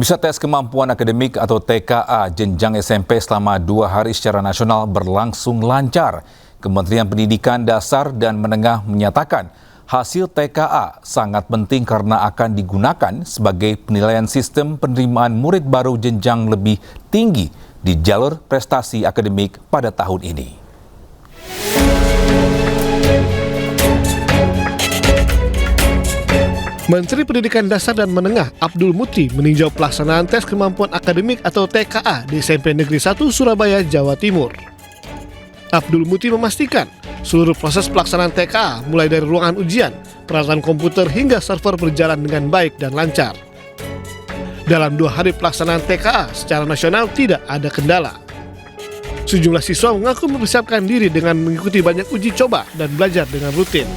Pemirsa, tes kemampuan akademik atau TKA jenjang SMP selama 2 hari secara nasional berlangsung lancar. Kementerian Pendidikan Dasar dan Menengah menyatakan hasil TKA sangat penting karena akan digunakan sebagai penilaian sistem penerimaan murid baru jenjang lebih tinggi di jalur prestasi akademik pada tahun ini. Menteri Pendidikan Dasar dan Menengah Abdul Muti meninjau pelaksanaan tes kemampuan akademik atau TKA di SMP Negeri 1 Surabaya, Jawa Timur. Abdul Muti memastikan seluruh proses pelaksanaan TKA mulai dari ruangan ujian, peralatan komputer hingga server berjalan dengan baik dan lancar. Dalam 2 hari pelaksanaan TKA secara nasional tidak ada kendala. Sejumlah siswa mengaku mempersiapkan diri dengan mengikuti banyak uji coba dan belajar dengan rutin.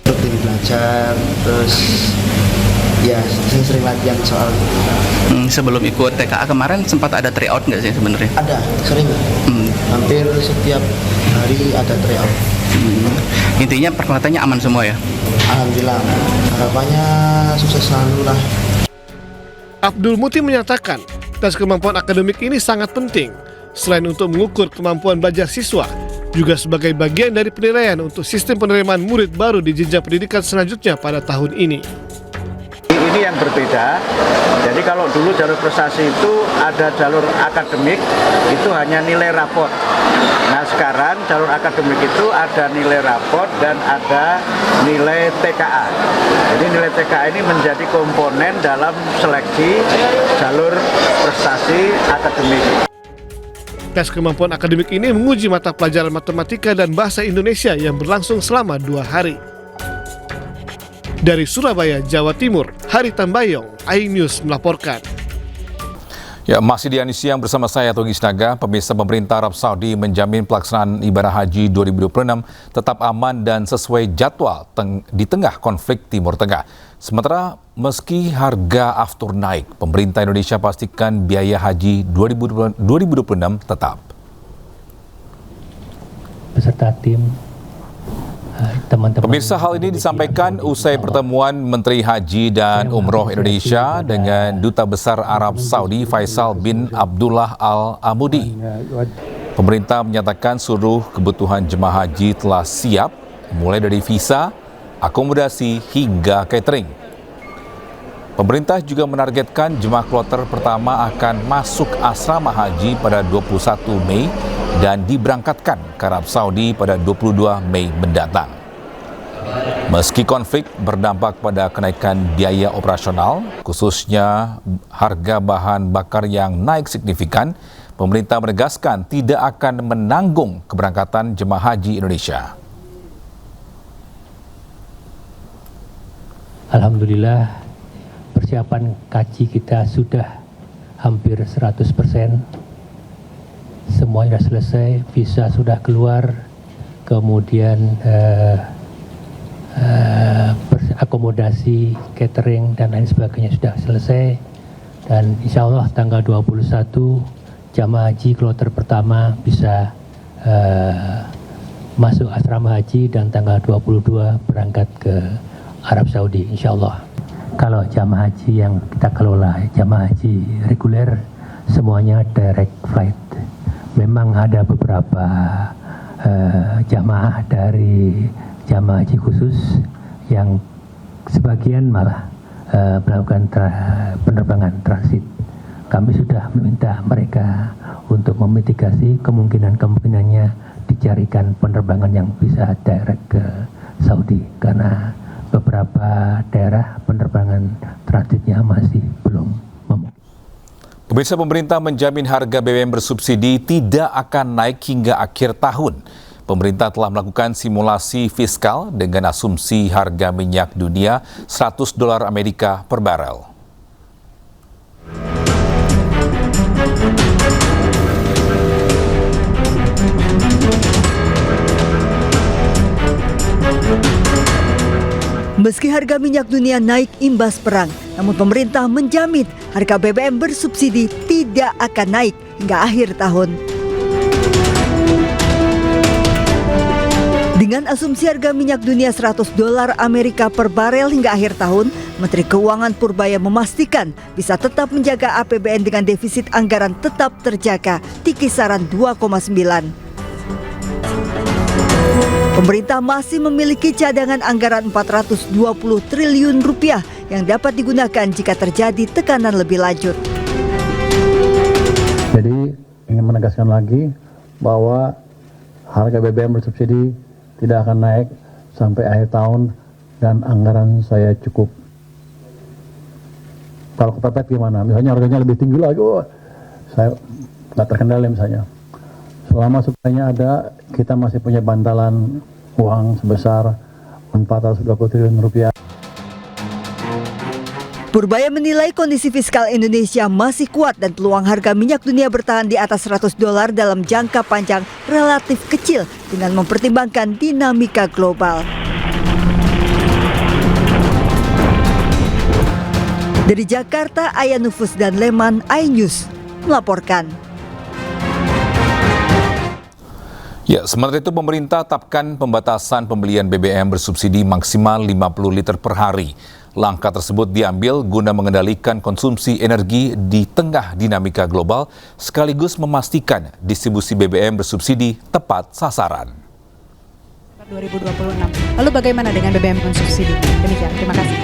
Rutin belajar, terus ya sering latihan soal. Sebelum ikut TKA kemarin sempat ada tryout nggak sih sebenarnya? Ada, sering. Hampir setiap hari ada tryout. Intinya peralatannya aman semua ya? Alhamdulillah, harapannya sukses selalu lah. Abdul Muti menyatakan tes kemampuan akademik ini sangat penting. Selain untuk mengukur kemampuan belajar siswa, juga sebagai bagian dari penilaian untuk sistem penerimaan murid baru di jenjang pendidikan selanjutnya pada tahun ini. Ini yang berbeda, jadi kalau dulu jalur prestasi itu ada jalur akademik, itu hanya nilai raport. Nah sekarang jalur akademik itu ada nilai raport dan ada nilai TKA. Jadi nilai TKA ini menjadi komponen dalam seleksi jalur prestasi akademik. Tes kemampuan akademik ini menguji mata pelajaran matematika dan bahasa Indonesia yang berlangsung selama 2 hari. Dari Surabaya, Jawa Timur, Hari Tambayong, iNews melaporkan. Ya, masih di Siang bersama saya Togi Sinaga. Pemirsa, pemerintah Arab Saudi menjamin pelaksanaan ibadah haji 2026 tetap aman dan sesuai jadwal di tengah konflik Timur Tengah. Sementara meski harga aftur naik, pemerintah Indonesia pastikan biaya haji 2026 tetap. Beserta tim, teman-teman. Pemirsa, hal ini disampaikan usai pertemuan Menteri Haji dan Umroh Indonesia dengan Duta Besar Arab Saudi Faisal bin Abdullah Al Amudi. Pemerintah menyatakan seluruh kebutuhan jemaah haji telah siap, mulai dari visa, akomodasi hingga catering. Pemerintah juga menargetkan jemaah kloter pertama akan masuk asrama haji pada 21 Mei dan diberangkatkan ke Arab Saudi pada 22 Mei mendatang. Meski konflik berdampak pada kenaikan biaya operasional, khususnya harga bahan bakar yang naik signifikan, pemerintah menegaskan tidak akan menanggung keberangkatan jemaah haji Indonesia. Alhamdulillah, persiapan kaji kita sudah hampir 100%. Semuanya sudah selesai, visa sudah keluar, kemudian akomodasi, catering, dan lain sebagainya sudah selesai. Dan insya Allah tanggal 21 jamaah haji kloter pertama bisa masuk asrama haji dan tanggal 22 berangkat ke Arab Saudi, insya Allah. Kalau jamaah haji yang kita kelola, jamaah haji reguler, semuanya direct flight. Memang ada beberapa jamaah dari jamaah haji khusus yang sebagian malah melakukan penerbangan transit. Kami sudah meminta mereka untuk memitigasi kemungkinannya dicarikan penerbangan yang bisa direct ke Saudi, karena beberapa daerah penerbangan transitnya masih belum memungkinkan. Pemirsa, pemerintah menjamin harga BBM bersubsidi tidak akan naik hingga akhir tahun. Pemerintah telah melakukan simulasi fiskal dengan asumsi harga minyak dunia $100 Amerika per barel. Meski harga minyak dunia naik imbas perang, namun pemerintah menjamin harga BBM bersubsidi tidak akan naik hingga akhir tahun. Dengan asumsi harga minyak dunia $100 Amerika per barel hingga akhir tahun, Menteri Keuangan Purbaya memastikan bisa tetap menjaga APBN dengan defisit anggaran tetap terjaga di kisaran 2,9. Pemerintah masih memiliki cadangan anggaran 420 triliun rupiah yang dapat digunakan jika terjadi tekanan lebih lanjut. Jadi ingin menegaskan lagi bahwa harga BBM bersubsidi tidak akan naik sampai akhir tahun dan anggaran saya cukup. Kalau kepepet gimana? Misalnya harganya lebih tinggi lagi, saya nggak terkendali misalnya. Selama suplainya ada, kita masih punya bantalan uang sebesar 420 triliun rupiah. Purbaya menilai kondisi fiskal Indonesia masih kuat dan peluang harga minyak dunia bertahan di atas $100 dalam jangka panjang relatif kecil dengan mempertimbangkan dinamika global. Dari Jakarta, Aya Nufus dan Leman, iNews melaporkan. Ya, sementara itu pemerintah tetapkan pembatasan pembelian BBM bersubsidi maksimal 50 liter per hari. Langkah tersebut diambil guna mengendalikan konsumsi energi di tengah dinamika global sekaligus memastikan distribusi BBM bersubsidi tepat sasaran. 2026. Lalu bagaimana dengan BBM bersubsidi? Demikian, terima kasih.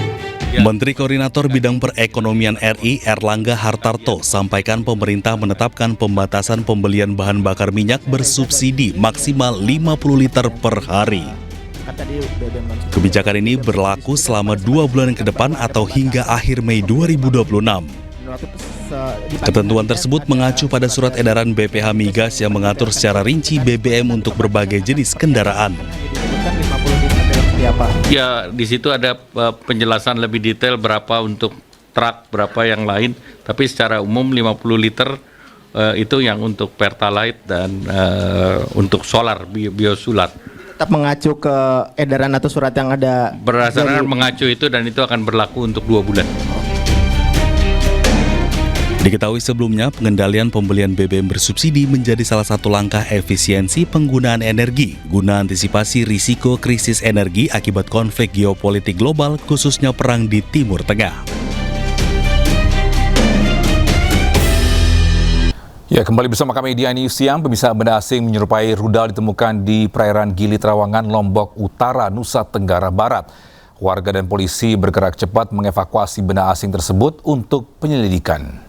Menteri Koordinator Bidang Perekonomian RI Erlangga Hartarto sampaikan pemerintah menetapkan pembatasan pembelian bahan bakar minyak bersubsidi maksimal 50 liter per hari. Kebijakan ini berlaku selama 2 bulan ke depan atau hingga akhir Mei 2026. Ketentuan tersebut mengacu pada surat edaran BPH Migas yang mengatur secara rinci BBM untuk berbagai jenis kendaraan. Ya, di situ ada penjelasan lebih detail berapa untuk truk, berapa yang lain. Tapi secara umum 50 liter itu yang untuk Pertalite dan untuk solar, biosolar. Tetap mengacu ke edaran atau surat yang ada. Berdasarkan mengacu itu dan itu akan berlaku untuk 2 bulan. Diketahui sebelumnya, pengendalian pembelian BBM bersubsidi menjadi salah satu langkah efisiensi penggunaan energi guna antisipasi risiko krisis energi akibat konflik geopolitik global, khususnya perang di Timur Tengah. Ya, kembali bersama kami di iNews Siang. Pemirsa, benda asing menyerupai rudal ditemukan di perairan Gili Trawangan, Lombok Utara, Nusa Tenggara Barat. Warga dan polisi bergerak cepat mengevakuasi benda asing tersebut untuk penyelidikan.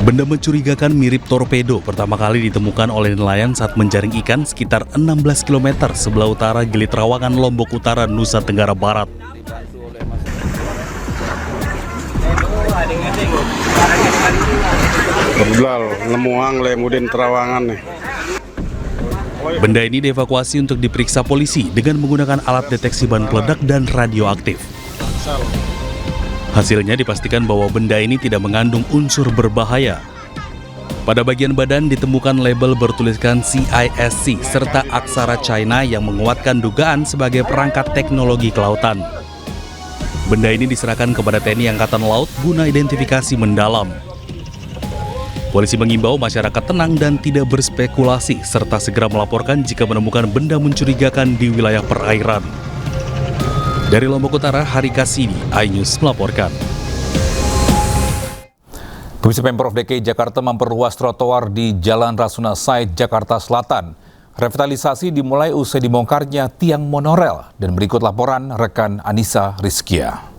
Benda mencurigakan mirip torpedo pertama kali ditemukan oleh nelayan saat menjaring ikan sekitar 16 km sebelah utara Gili Trawangan, Lombok Utara, Nusa Tenggara Barat. Rudal Lemuang Lemudin Trawangan nih. Benda ini dievakuasi untuk diperiksa polisi dengan menggunakan alat deteksi bahan peledak dan radioaktif. Hasilnya dipastikan bahwa benda ini tidak mengandung unsur berbahaya. Pada bagian badan ditemukan label bertuliskan CISC serta aksara China yang menguatkan dugaan sebagai perangkat teknologi kelautan. Benda ini diserahkan kepada TNI Angkatan Laut guna identifikasi mendalam. Polisi mengimbau masyarakat tenang dan tidak berspekulasi serta segera melaporkan jika menemukan benda mencurigakan di wilayah perairan. Dari Lombok Utara, Hari Kasidi, iNews melaporkan. Komisi Pemprov DKI Jakarta memperluas trotoar di Jalan Rasuna Said, Jakarta Selatan. Revitalisasi dimulai usai dibongkarnya tiang monorel. Dan berikut laporan rekan Anissa Rizkia.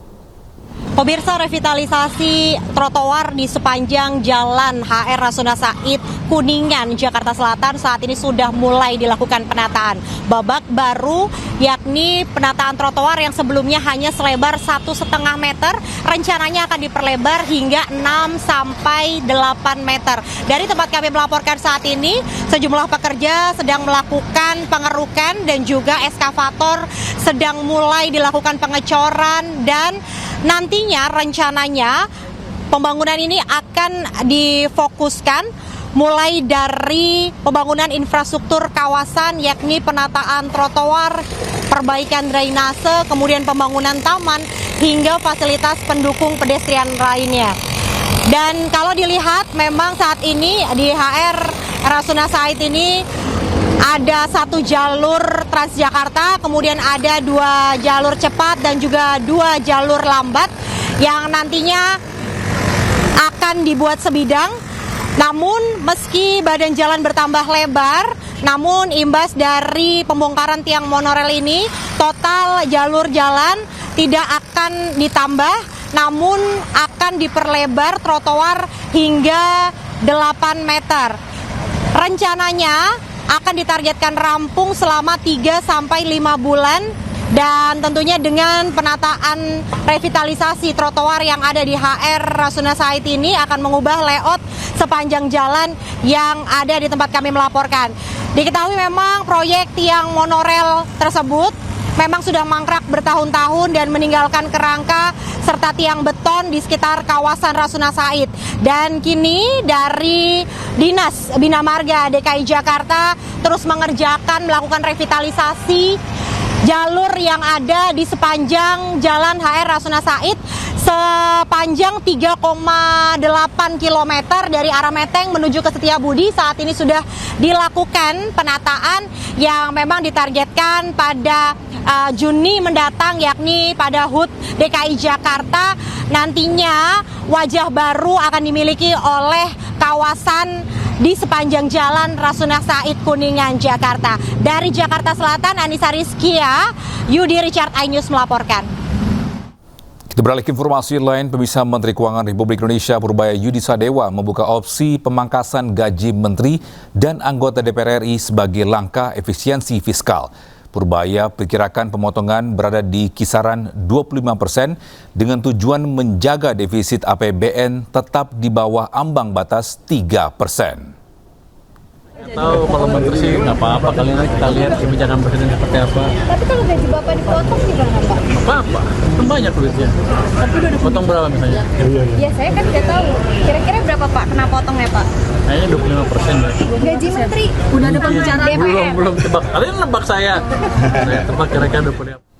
Pemirsa, revitalisasi trotoar di sepanjang Jalan HR Rasuna Said, Kuningan, Jakarta Selatan saat ini sudah mulai dilakukan penataan. Babak baru yakni penataan trotoar yang sebelumnya hanya selebar 1,5 meter, rencananya akan diperlebar hingga 6 sampai 8 meter. Dari tempat kami melaporkan saat ini, sejumlah pekerja sedang melakukan pengerukan dan juga eskavator sedang mulai dilakukan pengecoran dan nantinya rencananya pembangunan ini akan difokuskan mulai dari pembangunan infrastruktur kawasan yakni penataan trotoar, perbaikan drainase, kemudian pembangunan taman hingga fasilitas pendukung pedestrian lainnya. Dan kalau dilihat memang saat ini di HR Rasuna Said ini ada 1 jalur Transjakarta, kemudian ada 2 jalur cepat dan juga 2 jalur lambat yang nantinya akan dibuat sebidang. Namun meski badan jalan bertambah lebar, namun imbas dari pembongkaran tiang monorel ini, total jalur jalan tidak akan ditambah, namun akan diperlebar trotoar hingga 8 meter. Rencananya akan ditargetkan rampung selama 3-5 bulan dan tentunya dengan penataan revitalisasi trotoar yang ada di HR Rasuna Said ini akan mengubah layout sepanjang jalan yang ada di tempat kami melaporkan. Diketahui memang proyek tiang monorel tersebut memang sudah mangkrak bertahun-tahun dan meninggalkan kerangka serta tiang beton di sekitar kawasan Rasuna Said. Dan kini dari Dinas Bina Marga DKI Jakarta terus melakukan revitalisasi jalur yang ada di sepanjang Jalan HR Rasuna Said sepanjang 3,8 km dari arah Menteng menuju ke Setiabudi. Saat ini sudah dilakukan penataan yang memang ditargetkan pada Juni mendatang, yakni pada HUT DKI Jakarta. Nantinya wajah baru akan dimiliki oleh kawasan di sepanjang Jalan Rasuna Said Kuningan, Jakarta. Dari Jakarta Selatan, Anissa Rizkia, Yudi Richard, iNews melaporkan. Kita beralih ke informasi lain, pemirsa. Menteri Keuangan Republik Indonesia Purbaya Yudi Sadewa membuka opsi pemangkasan gaji menteri dan anggota DPR RI sebagai langkah efisiensi fiskal. Purbaya perkirakan pemotongan berada di kisaran 25% dengan tujuan menjaga defisit APBN tetap di bawah ambang batas 3%. Tahu kalau menteri sih nggak apa-apa, kali ini kita lihat kebijakan presiden seperti apa. Tapi kalau gaji Bapak dipotong gimana Pak? Apa-apa, kan banyak duitnya. Tapi udah dipotong berapa misalnya? Ya saya kan nggak tahu. Kira-kira berapa Pak kena potongnya Pak? Kayaknya 25% ya. Gaji menteri udah ada pembicaraan DPR. Belum tebak. Kalian nebak saya. Saya tebak kira-kira 25%.